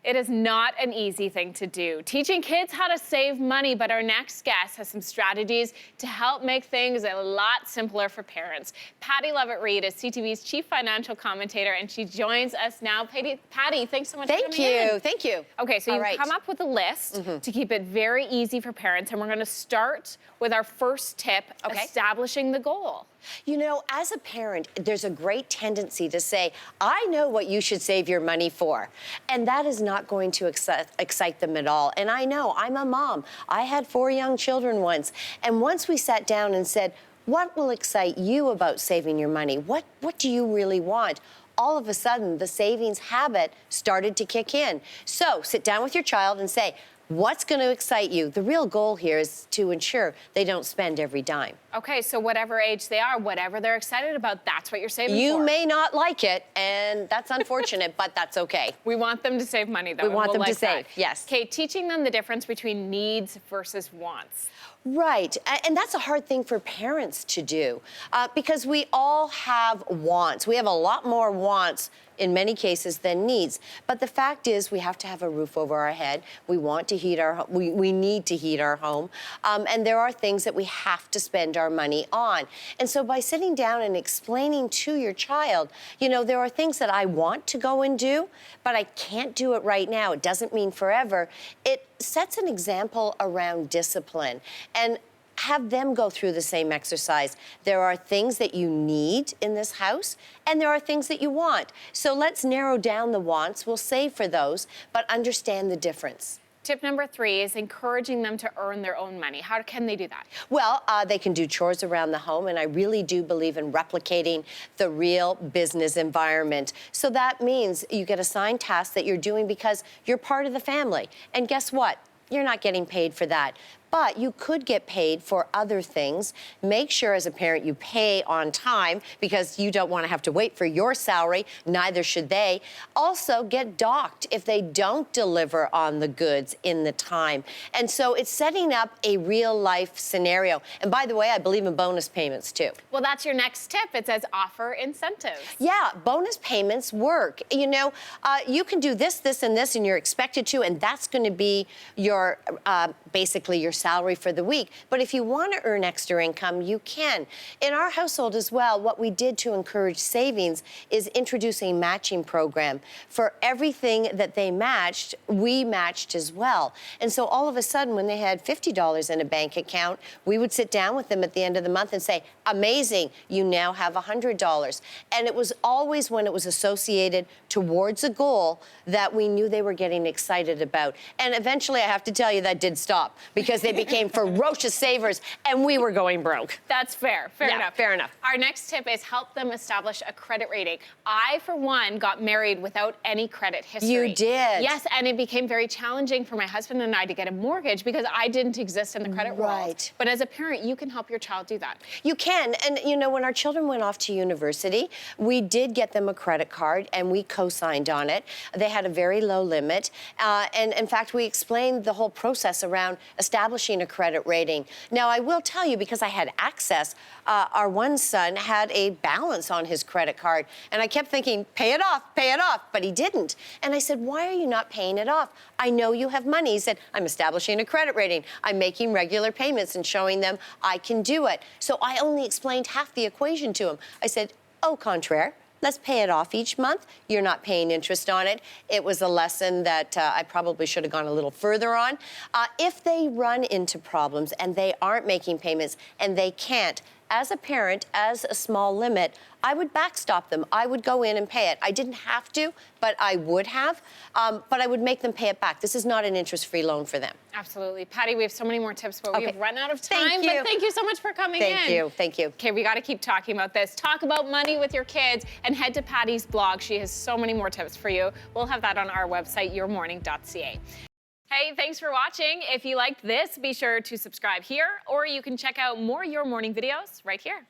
It is not an easy thing to do, teaching kids how to save money, but our next guest has some strategies to help make things a lot simpler for parents. Patty Levitt-Reid is CTV's chief financial commentator, and she joins us now. Patty, thanks so much for coming in. Thank you. Okay, so you've come up with a list to keep it very easy for parents, and we're going to start with our first tip, establishing the goal. You know, as a parent, there's a great tendency to say, I know what you should save your money for. And that is not going to excite them at all. And I know, I'm a mom. I had 4 young children once. And once we sat down and said, what will excite you about saving your money? What do you really want? All of a sudden, the savings habit started to kick in. So sit down with your child and say, what's going to excite you? The real goal here is to ensure they don't spend every dime. Okay, so whatever age they are, whatever they're excited about, that's what you're saving for. You may not like it, and that's unfortunate, but that's okay. We want them to save money, though. We want them to save, yes. Okay, teaching them the difference between needs versus wants. Right, and that's a hard thing for parents to do because we all have wants. We have a lot more wants in many cases than needs. But the fact is we have to have a roof over our head. We want to heat our we need to heat our home. And there are things that we have to spend our money on. And so by sitting down and explaining to your child, you know, there are things that I want to go and do, but I can't do it right now. It doesn't mean forever. It sets an example around discipline. And have them go through the same exercise. There are things that you need in this house, and there are things that you want. So let's narrow down the wants. We'll save for those, but understand the difference. Tip number 3 is encouraging them to earn their own money. How can they do that? Well, they can do chores around the home, and I really do believe in replicating the real business environment. So that means you get assigned tasks that you're doing because you're part of the family. And guess what? You're not getting paid for that. But you could get paid for other things. Make sure as a parent you pay on time because you don't want to have to wait for your salary. Neither should they. Also, get docked if they don't deliver on the goods in the time. And so it's setting up a real life scenario. And by the way, I believe in bonus payments too. Well, that's your next tip. It says offer incentives. Yeah, bonus payments work. You know, you can do this, this, and this, and you're expected to, and that's going to be your, basically your salary for the week. But if you want to earn extra income, you can. In our household as well, what we did to encourage savings is introduce a matching program. For everything that they matched, we matched as well. And so all of a sudden, when they had $50 in a bank account, we would sit down with them at the end of the month and say, amazing, you now have $100. And it was always when it was associated towards a goal that we knew they were getting excited about. And eventually, I have to tell you, that did stop because they became ferocious savers, and we were going broke. That's fair. Fair enough. Fair enough. Our next tip is help them establish a credit rating. I, for one, got married without any credit history. You did? Yes, and it became very challenging for my husband and I to get a mortgage because I didn't exist in the credit world. But as a parent, you can help your child do that. You can. And, you know, when our children went off to university, we did get them a credit card, and we co-signed on it. They had a very low limit. And, in fact, we explained the whole process around establishing a credit rating. Now, I will tell you, because I had access, our one son had a balance on his credit card, and I kept thinking, pay it off, but he didn't. And I said, why are you not paying it off? I know you have money. He said, I'm establishing a credit rating. I'm making regular payments and showing them I can do it. So I only explained half the equation to him. I said, au contraire. Let's pay it off each month. You're not paying interest on it. It was a lesson that I probably should have gone a little further on. If they run into problems and they aren't making payments and they can't, as a parent, as a small limit, I would backstop them. I would go in and pay it. I didn't have to, but I would have. But I would make them pay it back. This is not an interest-free loan for them. Absolutely. Patty, we have so many more tips, but we've run out of time. Thank you. But thank you so much for coming in. Thank you. Okay, we got to keep talking about this. Talk about money with your kids and head to Patty's blog. She has so many more tips for you. We'll have that on our website, yourmorning.ca. Hey, thanks for watching. If you liked this, be sure to subscribe here, or you can check out more Your Morning videos right here.